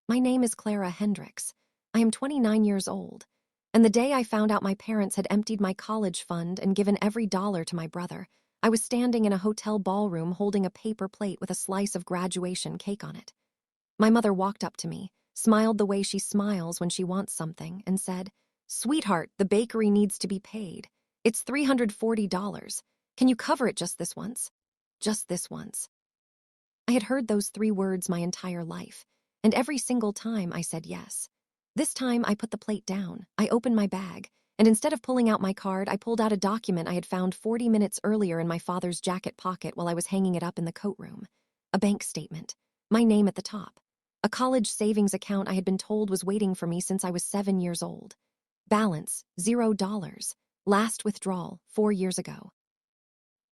My name is Clara Hendricks. I am 29 years old, and the day I found out my parents had emptied my college fund and given every dollar to my brother, I was standing in a hotel ballroom holding a paper plate with a slice of graduation cake on it. My mother walked up to me, smiled the way she smiles when she wants something, and said, "Sweetheart, the bakery needs to be paid. It's $340. Can you cover it just this once?" Just this once. I had heard those 3 words my entire life, and every single time I said yes. This time I put the plate down, I opened my bag, and instead of pulling out my card, I pulled out a document I had found 40 minutes earlier in my father's jacket pocket while I was hanging it up in the coat room. A bank statement, my name at the top. A college savings account I had been told was waiting for me since I was 7 years old. Balance, $0. Last withdrawal, 4 years ago.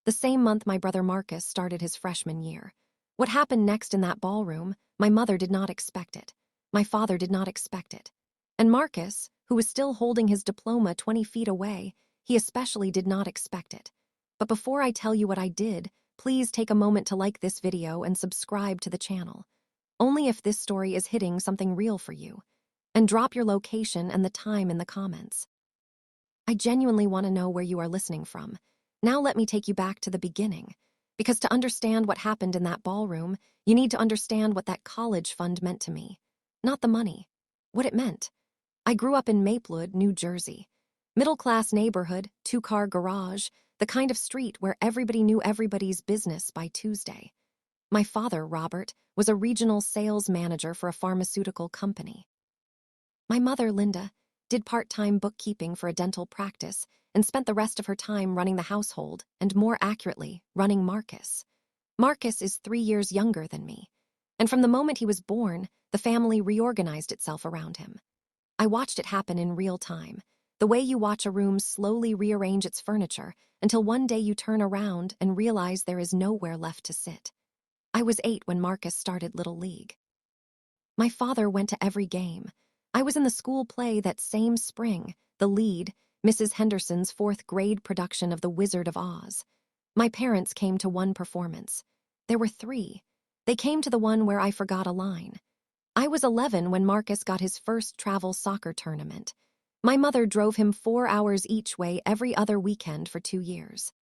The same month my brother Marcus started his freshman year. What happened next in that ballroom, my mother did not expect it. My father did not expect it. And Marcus, who was still holding his diploma 20 feet away, he especially did not expect it. But before I tell you what I did, please take a moment to like this video and subscribe to the channel. Only if this story is hitting something real for you. And drop your location and the time in the comments. I genuinely want to know where you are listening from. Now let me take you back to the beginning. Because to understand what happened in that ballroom, you need to understand what that college fund meant to me. Not the money. What it meant. I grew up in Maplewood, New Jersey. Middle-class neighborhood, 2-car garage, the kind of street where everybody knew everybody's business by Tuesday. My father, Robert, was a regional sales manager for a pharmaceutical company. My mother, Linda, did part-time bookkeeping for a dental practice and spent the rest of her time running the household and, more accurately, running Marcus. Marcus is 3 years younger than me, and from the moment he was born, the family reorganized itself around him. I watched it happen in real time, the way you watch a room slowly rearrange its furniture until one day you turn around and realize there is nowhere left to sit. I was 8 when Marcus started Little League. My father went to every game. I was in the school play that same spring, the lead, Mrs. Henderson's 4th grade production of The Wizard of Oz. My parents came to one performance. There were 3. They came to the one where I forgot a line. I was 11 when Marcus got his first travel soccer tournament. My mother drove him 4 hours each way every other weekend for 2 years.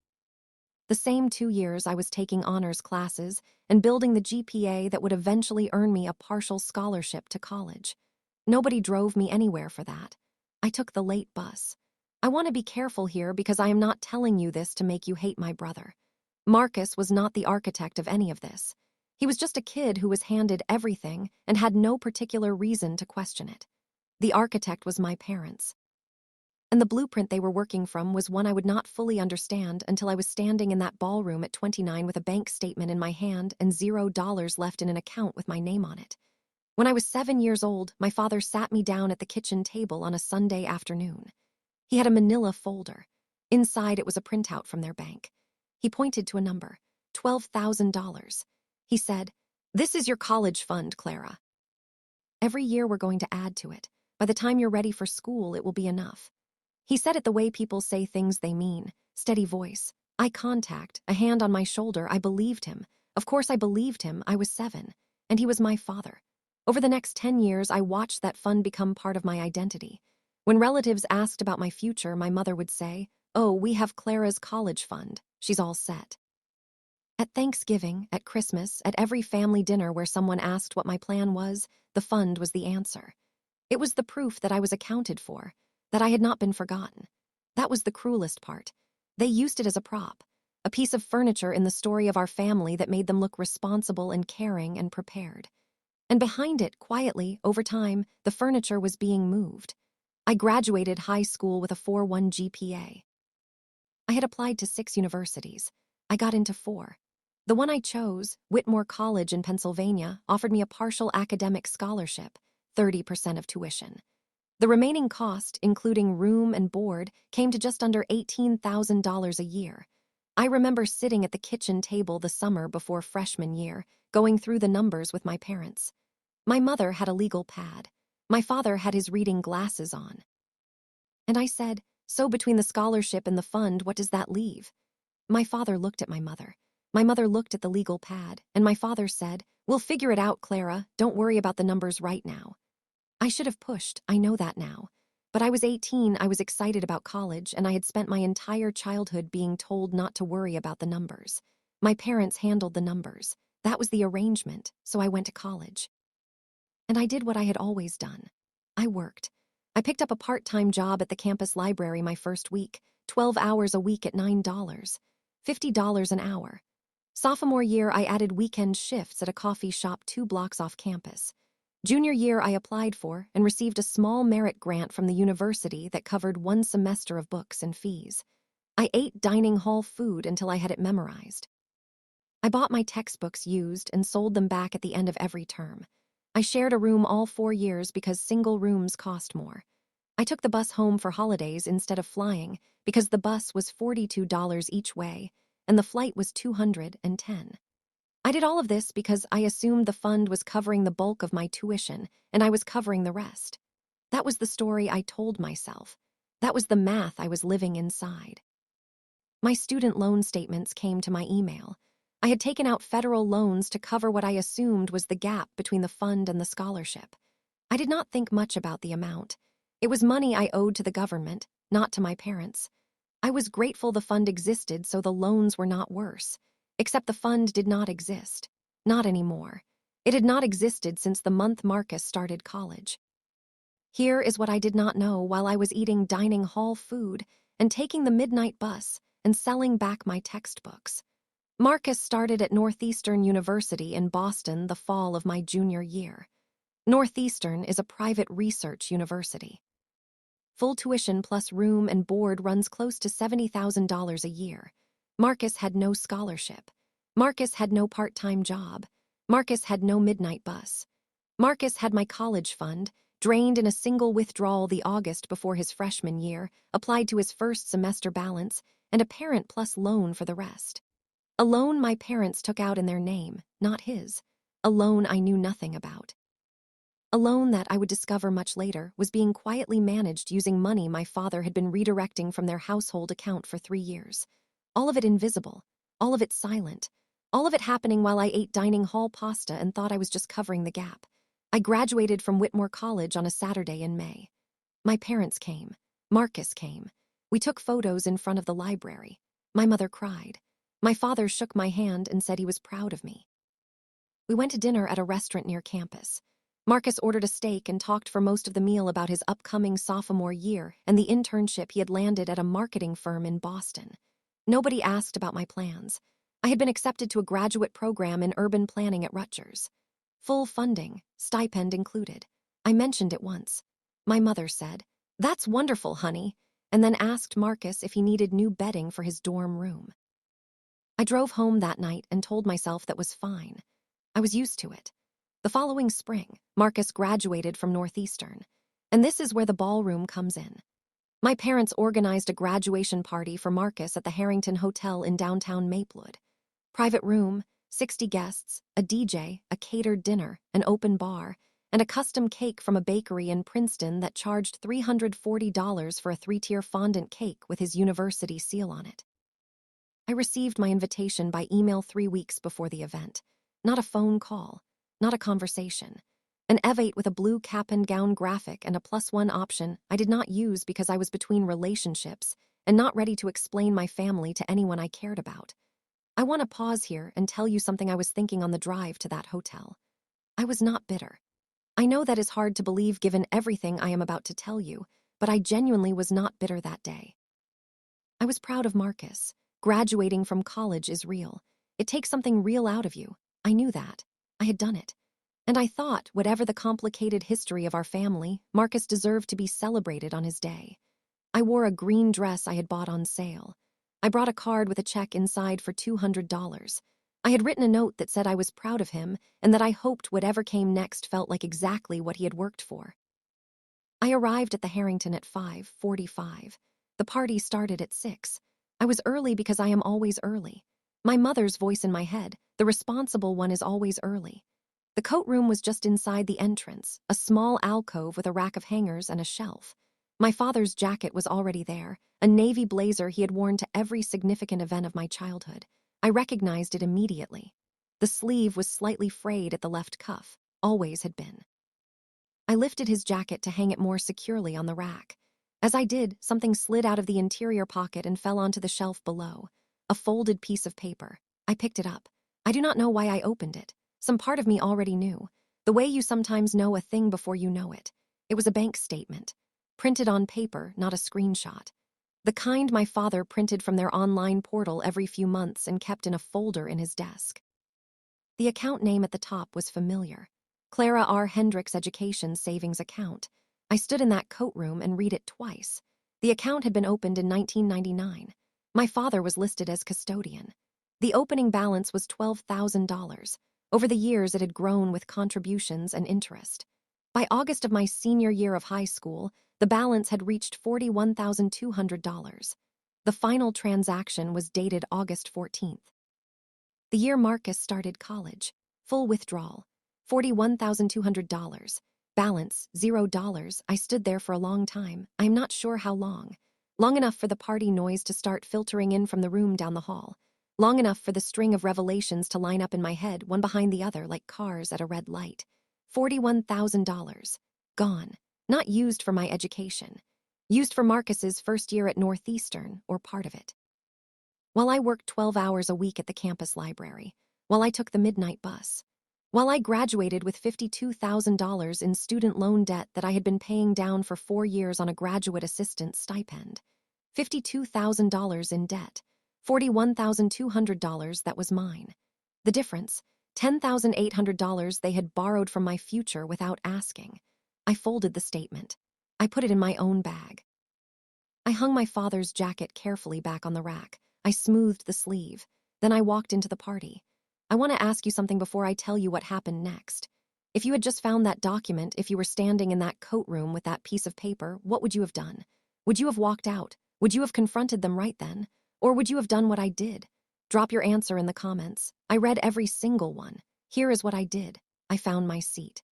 The same 2 years I was taking honors classes and building the GPA that would eventually earn me a partial scholarship to college. Nobody drove me anywhere for that. I took the late bus. I want to be careful here because I am not telling you this to make you hate my brother. Marcus was not the architect of any of this. He was just a kid who was handed everything and had no particular reason to question it. The architect was my parents. And the blueprint they were working from was one I would not fully understand until I was standing in that ballroom at 29 with a bank statement in my hand and $0 left in an account with my name on it. When I was 7 years old, my father sat me down at the kitchen table on a Sunday afternoon. He had a manila folder. Inside it was a printout from their bank. He pointed to a number, $12,000. He said, "This is your college fund, Clara. Every year we're going to add to it. By the time you're ready for school, it will be enough." He said it the way people say things they mean, steady voice, eye contact, a hand on my shoulder. I believed him. Of course I believed him. I was 7, and he was my father. Over the next 10 years, I watched that fund become part of my identity. When relatives asked about my future, my mother would say, "Oh, we have Clara's college fund. She's all set." At Thanksgiving, at Christmas, at every family dinner where someone asked what my plan was, the fund was the answer. It was the proof that I was accounted for, that I had not been forgotten. That was the cruelest part. They used it as a prop, a piece of furniture in the story of our family that made them look responsible and caring and prepared. And behind it, quietly, over time, the furniture was being moved. I graduated high school with a 4.1 GPA. I had applied to 6 universities. I got into 4. The one I chose, Whitmore College in Pennsylvania, offered me a partial academic scholarship, 30% of tuition. The remaining cost, including room and board, came to just under $18,000 a year. I remember sitting at the kitchen table the summer before freshman year, going through the numbers with my parents. My mother had a legal pad. My father had his reading glasses on. And I said, "So between the scholarship and the fund, what does that leave?" My father looked at my mother. My mother looked at the legal pad, and my father said, "We'll figure it out, Clara. Don't worry about the numbers right now." I should have pushed, I know that now. But I was 18, I was excited about college, and I had spent my entire childhood being told not to worry about the numbers. My parents handled the numbers. That was the arrangement, so I went to college. And I did what I had always done. I worked. I picked up a part-time job at the campus library my first week, 12 hours a week at $9, $50 an hour. Sophomore year, I added weekend shifts at a coffee shop 2 blocks off campus. Junior year, I applied for and received a small merit grant from the university that covered 1 semester of books and fees. I ate dining hall food until I had it memorized. I bought my textbooks used and sold them back at the end of every term. I shared a room all 4 years because single rooms cost more. I took the bus home for holidays instead of flying because the bus was $42 each way and the flight was $210. I did all of this because I assumed the fund was covering the bulk of my tuition and I was covering the rest. That was the story I told myself. That was the math I was living inside. My student loan statements came to my email. I had taken out federal loans to cover what I assumed was the gap between the fund and the scholarship. I did not think much about the amount. It was money I owed to the government, not to my parents. I was grateful the fund existed so the loans were not worse. Except the fund did not exist. Not anymore. It had not existed since the month Marcus started college. Here is what I did not know while I was eating dining hall food and taking the midnight bus and selling back my textbooks. Marcus started at Northeastern University in Boston the fall of my junior year. Northeastern is a private research university. Full tuition plus room and board runs close to $70,000 a year. Marcus had no scholarship. Marcus had no part-time job. Marcus had no midnight bus. Marcus had my college fund, drained in a single withdrawal the August before his freshman year, applied to his first semester balance, and a parent plus loan for the rest. A loan my parents took out in their name, not his. A loan I knew nothing about. A loan that, I would discover much later, was being quietly managed using money my father had been redirecting from their household account for 3 years. All of it invisible, all of it silent, all of it happening while I ate dining hall pasta and thought I was just covering the gap. I graduated from Whitmore College on a Saturday in May. My parents came. Marcus came. We took photos in front of the library. My mother cried. My father shook my hand and said he was proud of me. We went to dinner at a restaurant near campus. Marcus ordered a steak and talked for most of the meal about his upcoming sophomore year and the internship he had landed at a marketing firm in Boston. Nobody asked about my plans. I had been accepted to a graduate program in urban planning at Rutgers. Full funding, stipend included. I mentioned it once. My mother said, "That's wonderful, honey," and then asked Marcus if he needed new bedding for his dorm room. I drove home that night and told myself that was fine. I was used to it. The following spring, Marcus graduated from Northeastern, and this is where the ballroom comes in. My parents organized a graduation party for Marcus at the Harrington Hotel in downtown Maplewood. Private room, 60 guests, a DJ, a catered dinner, an open bar, and a custom cake from a bakery in Princeton that charged $340 for a 3-tier fondant cake with his university seal on it. I received my invitation by email 3 weeks before the event. Not a phone call, not a conversation. An Ev8 with a blue cap and gown graphic and a +1 option I did not use because I was between relationships and not ready to explain my family to anyone I cared about. I want to pause here and tell you something I was thinking on the drive to that hotel. I was not bitter. I know that is hard to believe given everything I am about to tell you, but I genuinely was not bitter that day. I was proud of Marcus. Graduating from college is real. It takes something real out of you. I knew that. I had done it. And I thought, whatever the complicated history of our family, Marcus deserved to be celebrated on his day. I wore a green dress I had bought on sale. I brought a card with a check inside for $200. I had written a note that said I was proud of him and that I hoped whatever came next felt like exactly what he had worked for. I arrived at the Harrington at 5:45. The party started at 6. I was early because I am always early. My mother's voice in my head, the responsible one, is always early. The coat room was just inside the entrance, a small alcove with a rack of hangers and a shelf. My father's jacket was already there, a navy blazer he had worn to every significant event of my childhood. I recognized it immediately. The sleeve was slightly frayed at the left cuff, always had been. I lifted his jacket to hang it more securely on the rack. As I did, something slid out of the interior pocket and fell onto the shelf below. A folded piece of paper. I picked it up. I do not know why I opened it. Some part of me already knew. The way you sometimes know a thing before you know it. It was a bank statement. Printed on paper, not a screenshot. The kind my father printed from their online portal every few months and kept in a folder in his desk. The account name at the top was familiar. Clara Hendricks Education Savings Account. I stood in that coat room and read it twice. The account had been opened in 1999. My father was listed as custodian. The opening balance was $12,000. Over the years, it had grown with contributions and interest. By August of my senior year of high school, the balance had reached $41,200. The final transaction was dated August 14th. The year Marcus started college. Full withdrawal. $41,200. Balance, $0. I stood there for a long time. I am not sure how long. Long enough for the party noise to start filtering in from the room down the hall. Long enough for the string of revelations to line up in my head, one behind the other like cars at a red light. $41,000. Gone. Not used for my education. Used for Marcus's first year at Northeastern, or part of it. While I worked 12 hours a week at the campus library. While I took the midnight bus. While I graduated with $52,000 in student loan debt that I had been paying down for 4 years on a graduate assistant stipend. $52,000 in debt. $41,200 that was mine. The difference, $10,800 they had borrowed from my future without asking. I folded the statement. I put it in my own bag. I hung my father's jacket carefully back on the rack. I smoothed the sleeve. Then I walked into the party. I want to ask you something before I tell you what happened next. If you had just found that document, if you were standing in that coat room with that piece of paper, what would you have done? Would you have walked out? Would you have confronted them right then? Or would you have done what I did? Drop your answer in the comments. I read every single one. Here is what I did. I found my seat.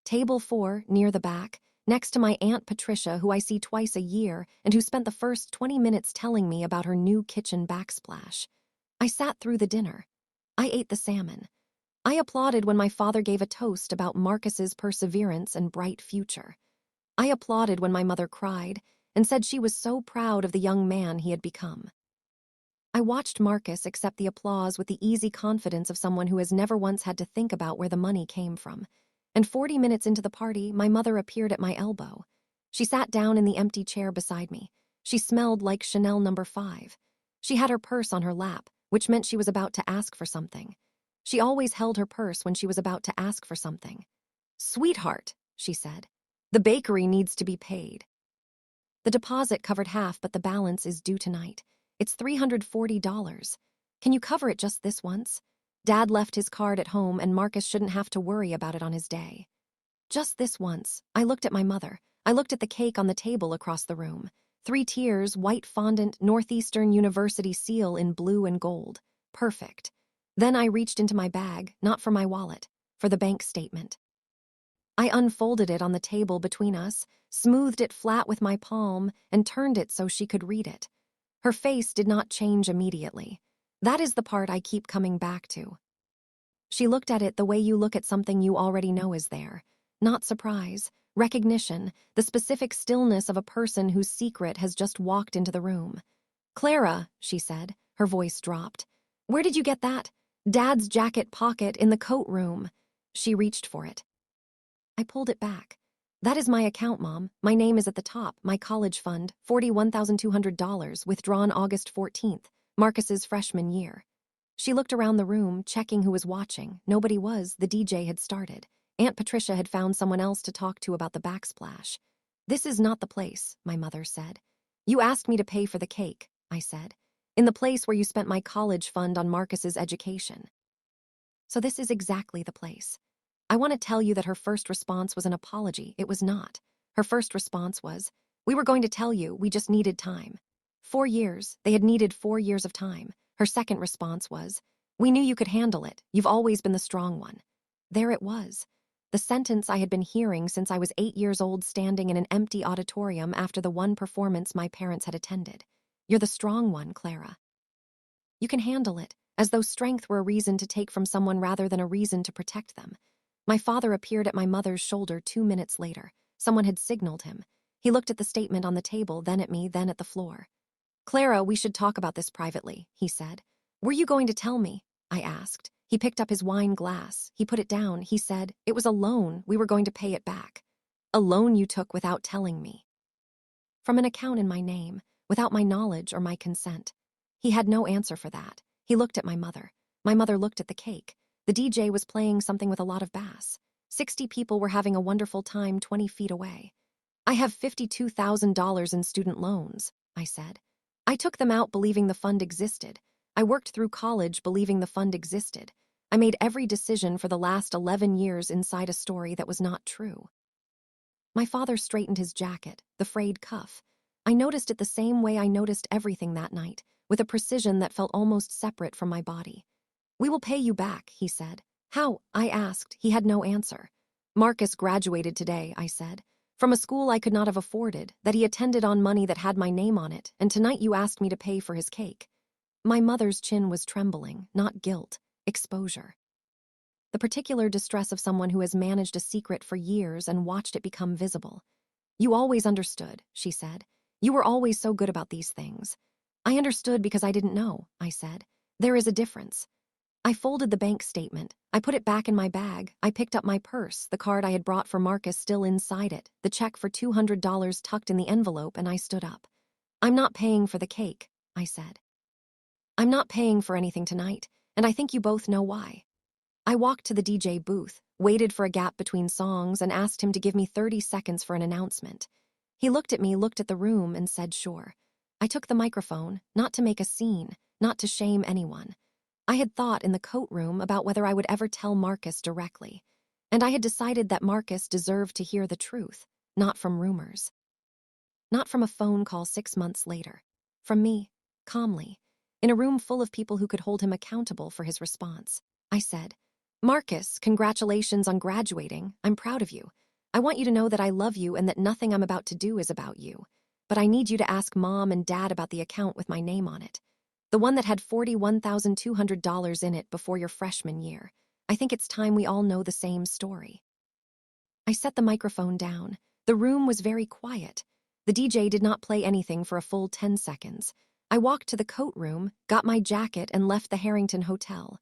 Table 4, near the back, next to my Aunt Patricia, who I see twice a year and who spent the first 20 minutes telling me about her new kitchen backsplash. I sat through the dinner. I ate the salmon. I applauded when my father gave a toast about Marcus's perseverance and bright future. I applauded when my mother cried and said she was so proud of the young man he had become. I watched Marcus accept the applause with the easy confidence of someone who has never once had to think about where the money came from. And 40 minutes into the party, my mother appeared at my elbow. She sat down in the empty chair beside me. She smelled like Chanel No. 5. She had her purse on her lap, which meant she was about to ask for something. She always held her purse when she was about to ask for something. "Sweetheart," she said, "the bakery needs to be paid. The deposit covered half, but the balance is due tonight. It's $340. Can you cover it just this once? Dad left his card at home and Marcus shouldn't have to worry about it on his day." Just this once. I looked at my mother. I looked at the cake on the table across the room. 3 tiers, white fondant, Northeastern University seal in blue and gold. Perfect. Then I reached into my bag, not for my wallet, for the bank statement. I unfolded it on the table between us, smoothed it flat with my palm, and turned it so she could read it. Her face did not change immediately. That is the part I keep coming back to. She looked at it the way you look at something you already know is there. Not surprise, recognition, the specific stillness of a person whose secret has just walked into the room. "Clara," she said, her voice dropped. "Where did you get that? Dad's jacket pocket in the coat room." She reached for it. I pulled it back. "That is my account, Mom. My name is at the top, my college fund, $41,200, withdrawn August 14th, Marcus's freshman year." She looked around the room, checking who was watching. Nobody was. The DJ had started. Aunt Patricia had found someone else to talk to about the backsplash. "This is not the place," my mother said. "You asked me to pay for the cake," I said. "In the place where you spent my college fund on Marcus's education." So this is exactly the place. I want to tell you that her first response was an apology. It was not. Her first response was, "We were going to tell you, we just needed time." 4 years. They had needed 4 years of time. Her second response was, "We knew you could handle it. You've always been the strong one." There it was. The sentence I had been hearing since I was 8 years old, standing in an empty auditorium after the one performance my parents had attended. "You're the strong one, Clara. You can handle it. as though strength were a reason to take from someone rather than a reason to protect them. My father appeared at my mother's shoulder 2 minutes later. Someone had signaled him. He looked at the statement on the table, then at me, then at the floor. "Clara, we should talk about this privately," he said. "Were you going to tell me?" I asked. He picked up his wine glass. He put it down. He said, "It was a loan. We were going to pay it back." "A loan you took without telling me?" "From an account in my name, without my knowledge or my consent." He had no answer for that. He looked at my mother. My mother looked at the cake. The DJ was playing something with a lot of bass. 60 people were having a wonderful time 20 feet away. "I have $52,000 in student loans," I said. "I took them out believing the fund existed. I worked through college believing the fund existed. I made every decision for the last 11 years inside a story that was not true." My father straightened his jacket, the frayed cuff. I noticed it the same way I noticed everything that night, with a precision that felt almost separate from my body. "We will pay you back," he said. "How?" I asked. He had no answer. "Marcus graduated today," I said, "from a school I could not have afforded, that he attended on money that had my name on it, and tonight you asked me to pay for his cake." My mother's chin was trembling, not guilt, exposure. The particular distress of someone who has managed a secret for years and watched it become visible. "You always understood," she said. "You were always so good about these things." "I understood because I didn't know," I said. "There is a difference." I folded the bank statement. I put it back in my bag. I picked up my purse, the card I had brought for Marcus still inside it, the check for $200 tucked in the envelope, and I stood up. "I'm not paying for the cake," I said. "I'm not paying for anything tonight, and I think you both know why." I walked to the DJ booth, waited for a gap between songs, and asked him to give me 30 seconds for an announcement. He looked at me, looked at the room, and said sure. I took the microphone, not to make a scene, not to shame anyone. I had thought in the coat room about whether I would ever tell Marcus directly, and I had decided that Marcus deserved to hear the truth, not from rumors. Not from a phone call 6 months later. From me, calmly, in a room full of people who could hold him accountable for his response. I said, "Marcus, congratulations on graduating. I'm proud of you. I want you to know that I love you and that nothing I'm about to do is about you. But I need you to ask Mom and Dad about the account with my name on it. The one that had $41,200 in it before your freshman year. I think it's time we all know the same story." I set the microphone down. The room was very quiet. The DJ did not play anything for a full 10 seconds. I walked to the coat room, got my jacket, and left the Harrington Hotel.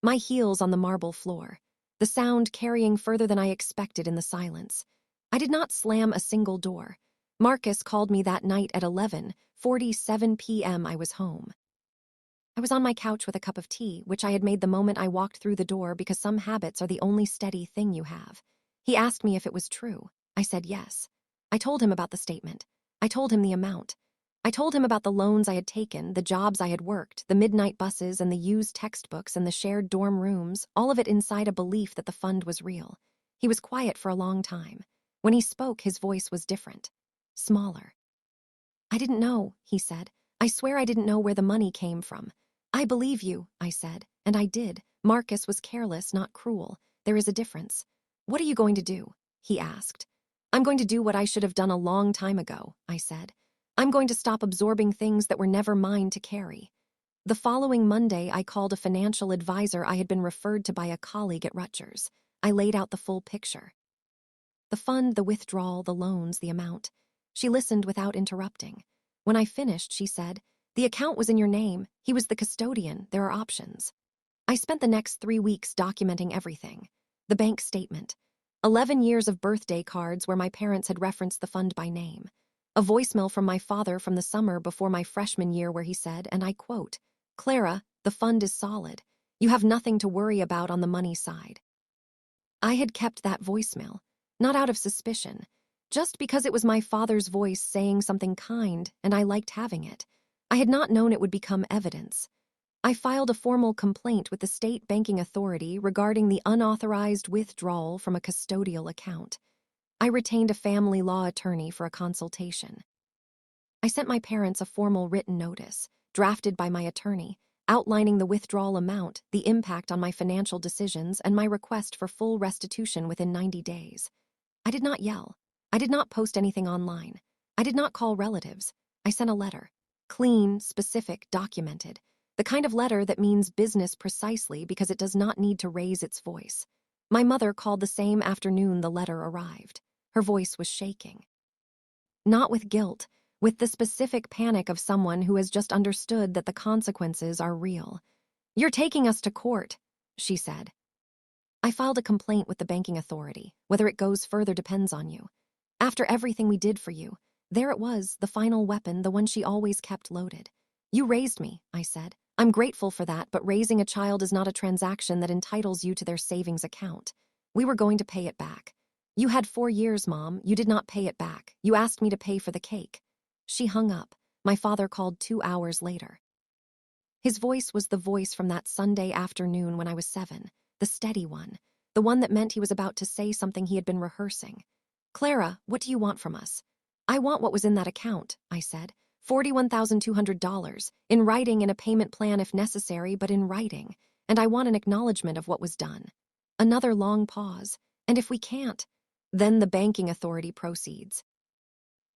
My heels on the marble floor, the sound carrying further than I expected in the silence. I did not slam a single door. Marcus called me that night at 11:47 p.m. I was home. I was on my couch with a cup of tea, which I had made the moment I walked through the door because some habits are the only steady thing you have. He asked me if it was true. I said yes. I told him about the statement. I told him the amount. I told him about the loans I had taken, the jobs I had worked, the midnight buses and the used textbooks and the shared dorm rooms, all of it inside a belief that the fund was real. He was quiet for a long time. When he spoke, his voice was different. Smaller. "I didn't know," he said. "I swear I didn't know where the money came from." "I believe you," I said, and I did. Marcus was careless, not cruel. There is a difference. "What are you going to do?" he asked. "I'm going to do what I should have done a long time ago," I said. "I'm going to stop absorbing things that were never mine to carry." The following Monday, I called a financial advisor I had been referred to by a colleague at Rutgers. I laid out the full picture. The fund, the withdrawal, the loans, the amount. She listened without interrupting. When I finished, she said, "The account was in your name. He was the custodian. There are options." I spent the next 3 weeks documenting everything. The bank statement. 11 years of birthday cards where my parents had referenced the fund by name. A voicemail from my father from the summer before my freshman year where he said, and I quote, "Clara, the fund is solid. You have nothing to worry about on the money side." I had kept that voicemail, not out of suspicion, just because it was my father's voice saying something kind and I liked having it. I had not known it would become evidence. I filed a formal complaint with the state banking authority regarding the unauthorized withdrawal from a custodial account. I retained a family law attorney for a consultation. I sent my parents a formal written notice, drafted by my attorney, outlining the withdrawal amount, the impact on my financial decisions, and my request for full restitution within 90 days. I did not yell. I did not post anything online. I did not call relatives. I sent a letter. Clean, specific, documented. The kind of letter that means business precisely because it does not need to raise its voice. My mother called the same afternoon the letter arrived. Her voice was shaking. Not with guilt, with the specific panic of someone who has just understood that the consequences are real. "You're taking us to court," she said. "I filed a complaint with the banking authority. Whether it goes further depends on you. After everything we did for you, there it was, the final weapon, the one she always kept loaded. You raised me," I said. "I'm grateful for that, but raising a child is not a transaction that entitles you to their savings account. We were going to pay it back. You had 4 years, Mom. You did not pay it back. You asked me to pay for the cake." She hung up. My father called 2 hours later. His voice was the voice from that Sunday afternoon when I was 7, the steady one, the one that meant he was about to say something he had been rehearsing. "Clara, what do you want from us?" "I want what was in that account," I said. $41,200, in writing in a payment plan if necessary, but in writing. And I want an acknowledgement of what was done. Another long pause. "And if we can't?" "Then the banking authority proceeds.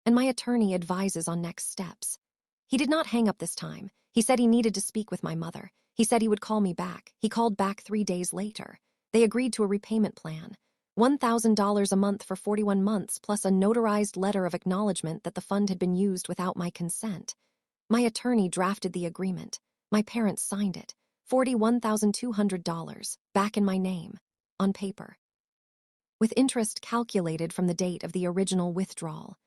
And my attorney advises on next steps." He did not hang up this time. He said he needed to speak with my mother. He said he would call me back. He called back 3 days later. They agreed to a repayment plan. $1,000 a month for 41 months, plus a notarized letter of acknowledgement that the fund had been used without my consent. My attorney drafted the agreement. My parents signed it. $41,200, back in my name, on paper, with interest calculated from the date of the original withdrawal.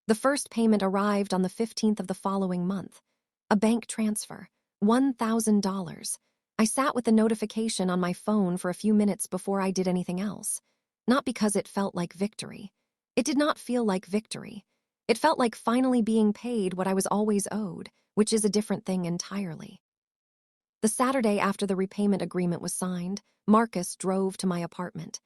The first payment arrived on the 15th of the following month. A bank transfer, $1,000. I sat with the notification on my phone for a few minutes before I did anything else. Not because it felt like victory. It did not feel like victory. It felt like finally being paid what I was always owed, which is a different thing entirely. The Saturday after the repayment agreement was signed, Marcus drove to my apartment.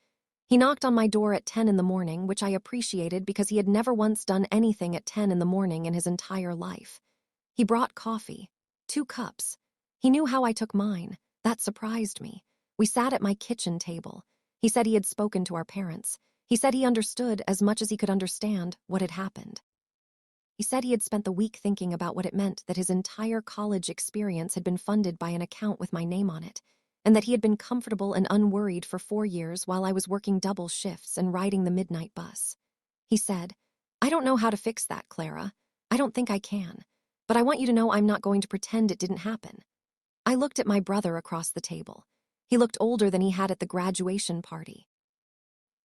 He knocked on my door at 10 in the morning, which I appreciated because he had never once done anything at 10 in the morning in his entire life. He brought coffee, 2 cups. He knew how I took mine. That surprised me. We sat at my kitchen table. He said he had spoken to our parents. He said he understood, as much as he could understand, what had happened. He said he had spent the week thinking about what it meant that his entire college experience had been funded by an account with my name on it, and that he had been comfortable and unworried for 4 years while I was working double shifts and riding the midnight bus. He said, "I don't know how to fix that, Clara. I don't think I can. But I want you to know I'm not going to pretend it didn't happen." I looked at my brother across the table. He looked older than he had at the graduation party.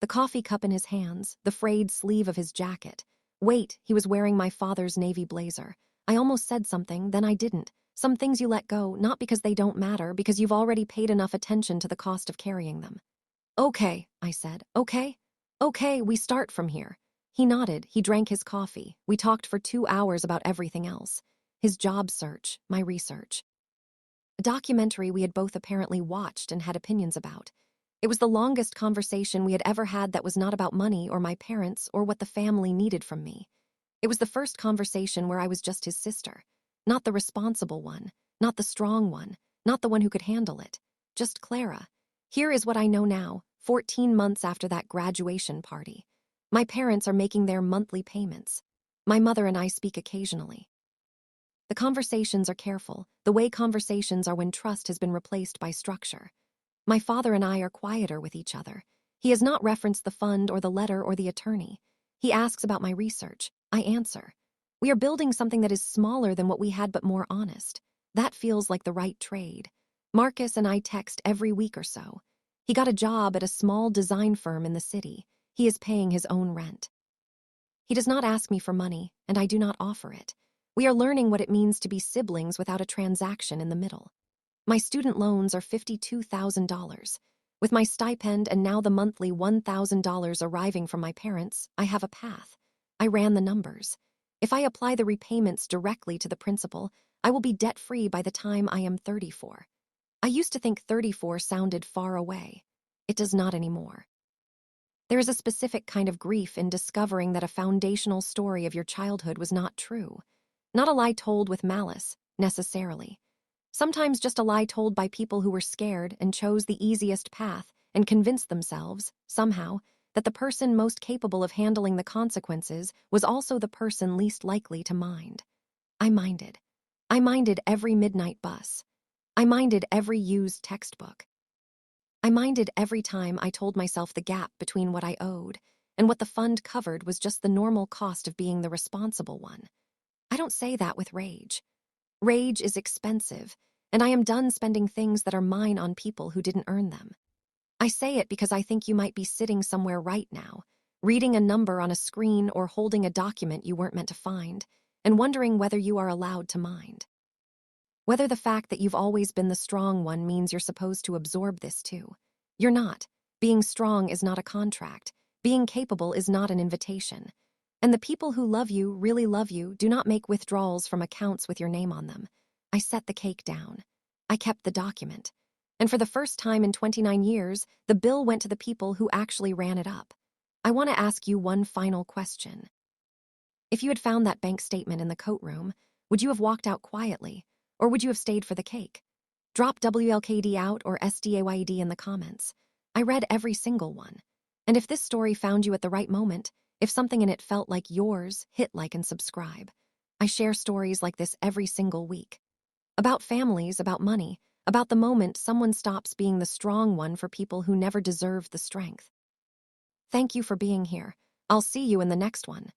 The coffee cup in his hands, the frayed sleeve of his jacket. Wait, he was wearing my father's navy blazer. I almost said something, then I didn't. Some things you let go, not because they don't matter, because you've already paid enough attention to the cost of carrying them. "Okay," I said. "Okay? Okay, we start from here." He nodded. He drank his coffee. We talked for 2 hours about everything else. His job search, my research. A documentary we had both apparently watched and had opinions about. It was the longest conversation we had ever had that was not about money or my parents or what the family needed from me. It was the first conversation where I was just his sister. Not the responsible one, not the strong one, not the one who could handle it. Just Clara. Here is what I know now, 14 months after that graduation party. My parents are making their monthly payments. My mother and I speak occasionally. The conversations are careful, the way conversations are when trust has been replaced by structure. My father and I are quieter with each other. He has not referenced the fund or the letter or the attorney. He asks about my research. I answer. We are building something that is smaller than what we had but more honest. That feels like the right trade. Marcus and I text every week or so. He got a job at a small design firm in the city. He is paying his own rent. He does not ask me for money, and I do not offer it. We are learning what it means to be siblings without a transaction in the middle. My student loans are $52,000. With my stipend and now the monthly $1,000 arriving from my parents, I have a path. I ran the numbers. If I apply the repayments directly to the principal, I will be debt-free by the time I am 34. I used to think 34 sounded far away. It does not anymore. There is a specific kind of grief in discovering that a foundational story of your childhood was not true. Not a lie told with malice, necessarily. Sometimes just a lie told by people who were scared and chose the easiest path and convinced themselves, somehow, that the person most capable of handling the consequences was also the person least likely to mind. I minded. I minded every midnight bus. I minded every used textbook. I minded every time I told myself the gap between what I owed and what the fund covered was just the normal cost of being the responsible one. I don't say that with rage. Rage is expensive, and I am done spending things that are mine on people who didn't earn them. I say it because I think you might be sitting somewhere right now, reading a number on a screen or holding a document you weren't meant to find, and wondering whether you are allowed to mind. Whether the fact that you've always been the strong one means you're supposed to absorb this too. You're not. Being strong is not a contract. Being capable is not an invitation. And the people who love you, really love you, do not make withdrawals from accounts with your name on them. I set the cake down. I kept the document. And for the first time in 29 years, the bill went to the people who actually ran it up. I want to ask you one final question. If you had found that bank statement in the coat room, would you have walked out quietly, or would you have stayed for the cake? Drop WLKD out or SDAYD in the comments. I read every single one. And if this story found you at the right moment, if something in it felt like yours, hit like and subscribe. I share stories like this every single week. About families, about money, about the moment someone stops being the strong one for people who never deserved the strength. Thank you for being here. I'll see you in the next one.